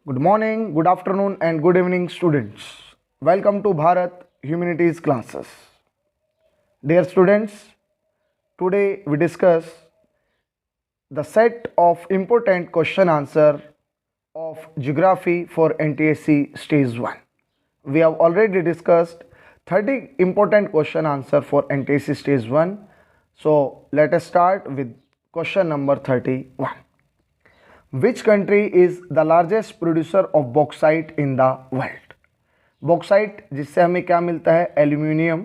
Good morning, good afternoon, and good evening, students. Welcome to Bharat Humanities classes. Dear students, today we discuss the set of important question answer of geography for NTSC stage 1. We have already discussed 30 important question answer for NTSC stage 1. So let us start with question number 31. Which country is the largest producer of bauxite in the world? Bauxite जिससे हमें क्या मिलता है, aluminium,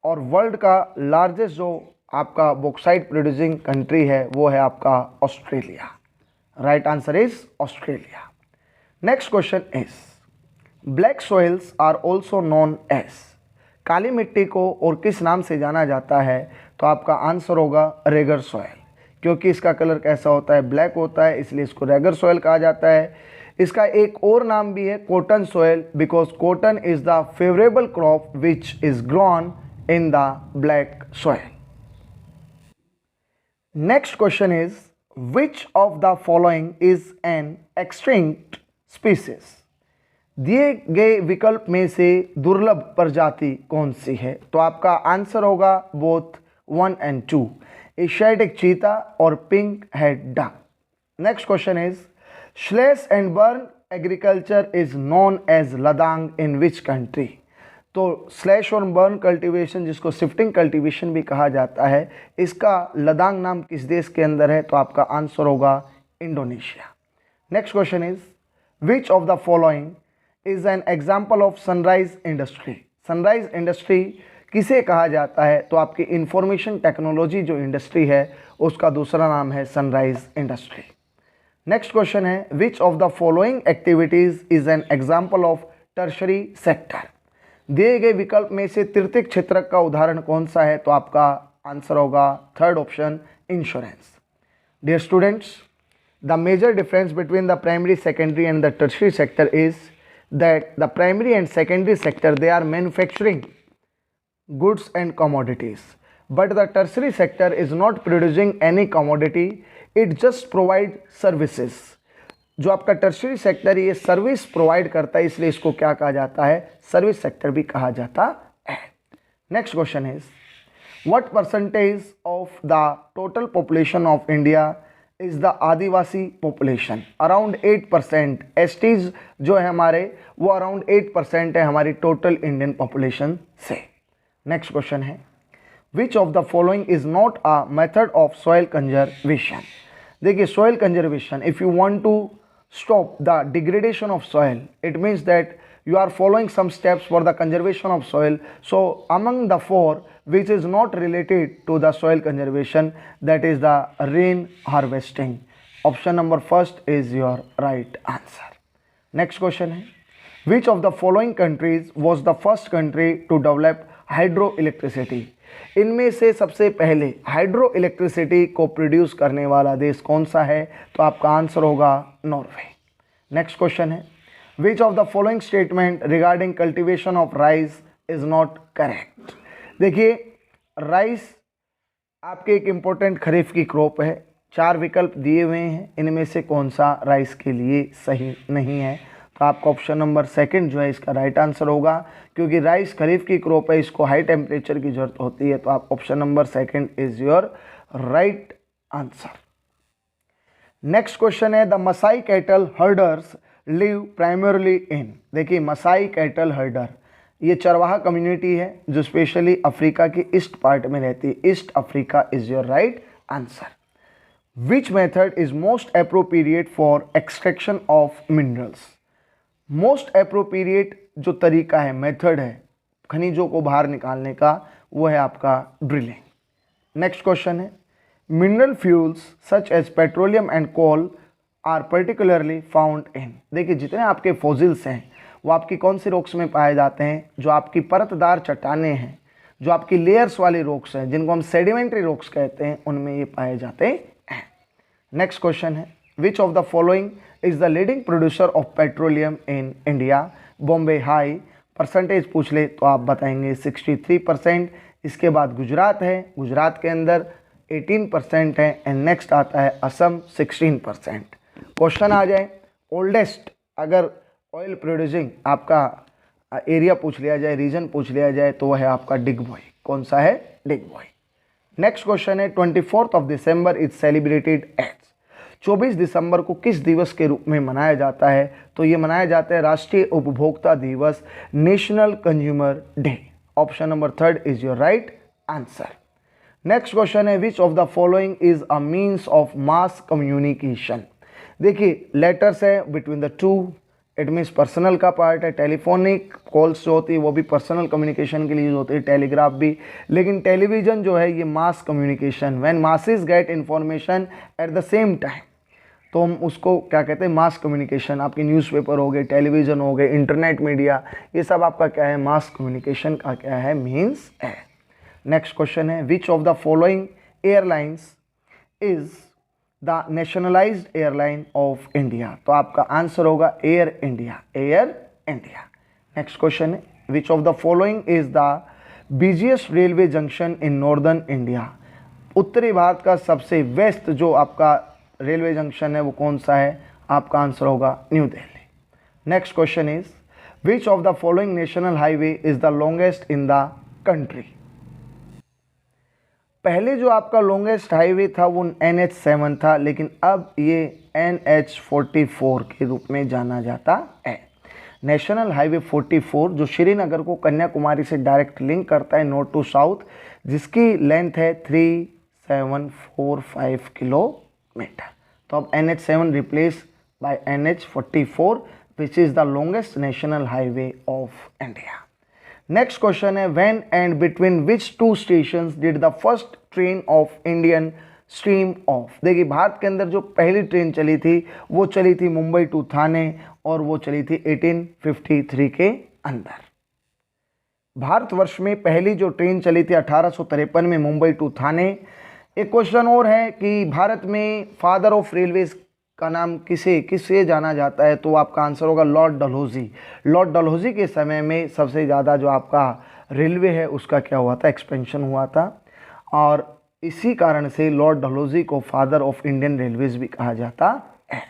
और world का largest जो आपका bauxite producing country है वो है आपका Australia. Right answer is Australia. Next question is black soils are also known as. काली मिट्टी को और किस नाम से जाना जाता है? तो आपका आंसर होगा रेगर सॉइल, क्योंकि इसका कलर कैसा होता है, ब्लैक होता है, इसलिए इसको रेगर सॉइल कहा जाता है. इसका एक और नाम भी है cotton soil, because cotton is the favourable crop which is grown in the black soil. Next question is which of the following is an extinct species. दिए गए विकल्प में से दुर्लभ प्रजाति कौन सी है? तो आपका आंसर होगा बोथ 1 and 2, एशियाटिक चीता और pink head duck. Next question is slash and burn agriculture is known as ladang in which country. तो स्लैश और बर्न कल्टीवेशन, जिसको शिफ्टिंग कल्टीवेशन भी कहा जाता है, इसका लदांग नाम किस देश के अंदर है? तो आपका आंसर होगा Indonesia. Next question is which of the following is an example of sunrise industry. Sunrise industry किसे कहा जाता है? तो आपकी इंफॉर्मेशन टेक्नोलॉजी जो इंडस्ट्री है उसका दूसरा नाम है सनराइज इंडस्ट्री. नेक्स्ट क्वेश्चन है which of the following activities is an example of tertiary sector. दिए गए विकल्प में से तृतीयक क्षेत्र का उदाहरण कौन सा है? तो आपका आंसर होगा third option, insurance. Dear students, the major difference between the primary, secondary and the tertiary sector is that the primary and secondary sector they are manufacturing goods and commodities, but the tertiary sector is not producing any commodity, it just provide services. जो आपका tertiary sector ये service provide करता है, इसलिए इसको क्या कहा जाता है? सर्विस सेक्टर भी कहा जाता है. Next question is what percentage of the total population of India is the adivasi population? Around 8%. STs जो है हमारे वो अराउंड 8% है हमारी टोटल इंडियन पॉपुलेशन से. नेक्स्ट क्वेश्चन है which of the following is not a method of soil conservation. देखिए, soil conservation, if you want to stop the degradation of soil, it means that you are following some steps for the conservation of soil. So among the four which is not related to the soil conservation, that is the rain harvesting. Option number first is your right answer. Next question है which of the following countries was the first country to develop hydro electricity. इनमें से सबसे पहले hydro electricity को produce करने वाला देश कौन सा है? तो आपका आंसर होगा नॉर्वे. नेक्स्ट क्वेश्चन है which of the following statement regarding cultivation of rice is not correct. देखिए, राइस आपके एक इम्पोर्टेंट खरीफ की क्रॉप है. 4 विकल्प दिए हुए हैं, इनमें से कौन सा राइस के लिए सही नहीं है? तो आपका ऑप्शन नंबर सेकंड जो है इसका राइट आंसर होगा, क्योंकि राइस खरीफ की क्रॉप है, इसको हाई टेम्परेचर की जरूरत होती है. तो आप option number second is your right answer. Next question है the Maasai cattle herders live primarily in. देखिए, मसाई कैटल हर्डर ये चरवाहा कम्युनिटी है जो स्पेशली अफ्रीका के ईस्ट पार्ट में रहती है. East Africa is your right answer. Which method is most appropriate for extraction of minerals. Most appropriate जो तरीका है, मेथड है खनिजों को बाहर निकालने का, वो है आपका ड्रिलिंग. नेक्स्ट क्वेश्चन है mineral fuels such as petroleum and coal are particularly found in. देखिए, जितने आपके फॉसिल्स हैं वो आपकी कौन सी रॉक्स में पाए जाते हैं? जो आपकी परतदार चट्टानें हैं, जो आपकी लेयर्स वाली रॉक्स हैं, जिनको हम सेडिमेंट्री रॉक्स कहते हैं, उनमें ये पाए जाते हैं. नेक्स्ट क्वेश्चन है which of the following is the leading producer of petroleum in India. Bombay high percentage पूछ ले तो आप बताएंगे 63%. इसके बाद गुजरात है, गुजरात के अंदर 18% है. एंड नेक्स्ट आता है असम 16%. क्वेश्चन आ जाए ओल्डेस्ट अगर ऑयल प्रोड्यूसिंग आपका एरिया पूछ लिया जाए, रीजन पूछ लिया जाए, तो वह है आपका डिगबॉय। कौन सा है? डिगबॉय। नेक्स्ट क्वेश्चन है 24 ऑफ दिसंबर इज सेलिब्रेटेड एज, 24 दिसंबर को किस दिवस के रूप में मनाया जाता है? तो ये मनाया जाता है राष्ट्रीय उपभोक्ता दिवस, national consumer day. Option number 3 is your right answer. Next question है which of the following is a means of mass communication. देखिए लेटर्स है between the two, it means personal का पार्ट है। टेलीफोनिक कॉल्स जो होती है वो भी पर्सनल कम्युनिकेशन के लिए यूज होती है, टेलीग्राफ भी। लेकिन टेलीविजन जो है ये mass communication, when masses get information at the same time, तो हम उसको क्या कहते हैं? Mass communication. आपके न्यूज़पेपर हो गए, टेलीविजन हो गए, इंटरनेट मीडिया, ये सब आपका क्या है? मास कम्युनिकेशन का क्या है? मीन्स है। नेक्स्ट क्वेश्चन है which of the following airlines is the nationalised airline of India. तो आपका आंसर होगा air India, air India. Next question है which of the following is the busiest railway junction in northern India. उत्तरी भारत का सबसे व्यस्त जो आपका रेलवे जंक्शन है वो कौन सा है? आपका आंसर होगा new Delhi. Next question is which of the following national highway is the longest in the country. पहले जो आपका लॉन्गेस्ट हाईवे था वो NH7 था, लेकिन अब ये NH44 के रूप में जाना जाता है। नेशनल हाईवे 44 जो श्रीनगर को कन्याकुमारी से डायरेक्ट लिंक करता है नॉर्थ टू साउथ, जिसकी लेंथ है 3745 किलोमीटर। तो अब NH7 replace by NH44 which is the longest national highway of India. Next question है when and between which two stations did the first train of Indian stream of. देखिए भारत के अंदर जो पहली ट्रेन चली थी वो चली थी मुंबई टू थाने, और वो चली थी 1853 के अंदर। भारतवर्ष में पहली जो ट्रेन चली थी 1853 में मुंबई टू थाने। एक क्वेश्चन और है कि भारत में फादर ऑफ रेलवेज का नाम किसे जाना जाता है? तो आपका आंसर होगा लॉर्ड डलहौजी। लॉर्ड डलहौजी के समय में सबसे ज़्यादा जो आपका रेलवे है उसका क्या हुआ था? एक्सपेंशन हुआ था, और इसी कारण से लॉर्ड डलहौजी को फादर ऑफ इंडियन रेलवेज भी कहा जाता है।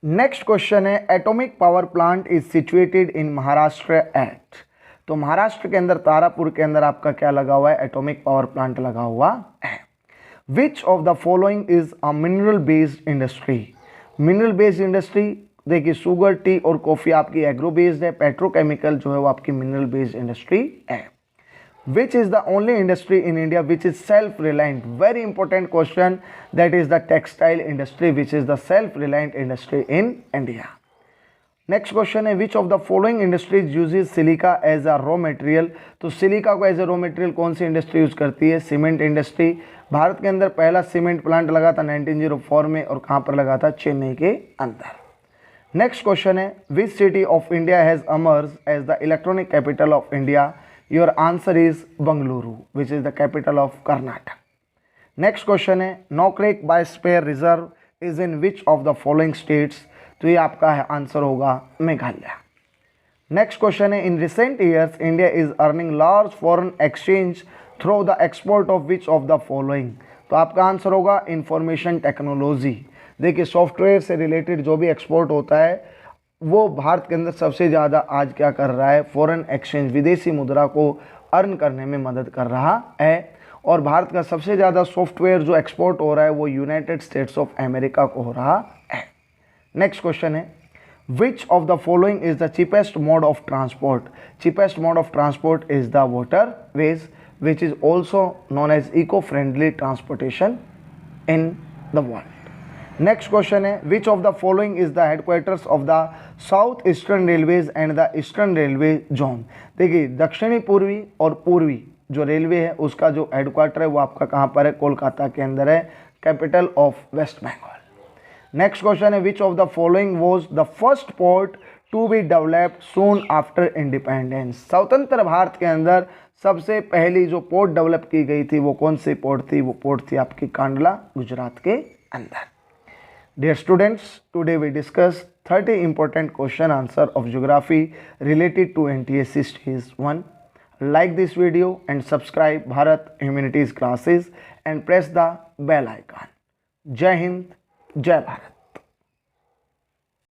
नेक्स्ट क्वेश्चन है atomic power plant is situated in Maharashtra at. तो महाराष्ट्र के अंदर तारापुर के अंदर आपका क्या लगा हुआ है? एटॉमिक पावर प्लांट लगा हुआ है। Which of the following is a mineral based industry. Mineral based industry, देखिए शुगर, टी और कॉफ़ी आपकी एग्रो बेस्ड है, पेट्रोकेमिकल जो है वो आपकी मिनरल बेस्ड इंडस्ट्री है। Which is the only industry in India which is self reliant. Very important question, that is the textile industry which is the self reliant industry in India. Next question है which of the following industries usage silica as a raw material. तो silica को as a raw material कौन सी industry use करती है? Cement industry. Bharat के अंदर पहला सीमेंट प्लांट लगा था 1904 में, और कहाँ पर लगा था? चेन्नई के अंदर। नेक्स्ट क्वेश्चन है which city of India has emerge as the electronic capital of India. Your answer is Bengaluru which is the capital of Karnataka. Next question है Nokrek biosphere reserve is in which of the following states. तो ये आपका है answer होगा Meghalaya. Next question है in recent years India is earning large foreign exchange through the export of which of the following. तो आपका answer होगा इंफॉर्मेशन टेक्नोलॉजी। देखिए सॉफ्टवेयर से रिलेटेड जो भी एक्सपोर्ट होता है वो भारत के अंदर सबसे ज़्यादा आज क्या कर रहा है? फॉरेन एक्सचेंज, विदेशी मुद्रा को अर्न करने में मदद कर रहा है। और भारत का सबसे ज़्यादा सॉफ्टवेयर जो एक्सपोर्ट हो रहा है वो यूनाइटेड स्टेट्स ऑफ अमेरिका को हो रहा है। नेक्स्ट क्वेश्चन है which of the following is the cheapest mode of transport. Cheapest mode of transport is the water veg which is also known as eco-friendly transportation in the world. Next question है which of the following is the headquarters of the South Eastern Railways and the Eastern Railway Zone। देखिए दक्षिणी पूर्वी और पूर्वी जो railway है उसका जो हेडक्वार्टर है वो आपका कहाँ पर है? कोलकाता के अंदर है, capital of West Bengal. Next question है which of the following was the first port to be developed soon after independence. स्वतंत्र भारत के अंदर सबसे पहली जो पोर्ट डेवलप की गई थी वो कौन सी पोर्ट थी? वो पोर्ट थी आपकी कांडला, गुजरात के अंदर। Dear students, today we discuss 30 important question answer of geography related to NTSC stage 1. Like this video and subscribe Bharat Humanities classes and press the bell icon. Jai Hind, Jai Bharat.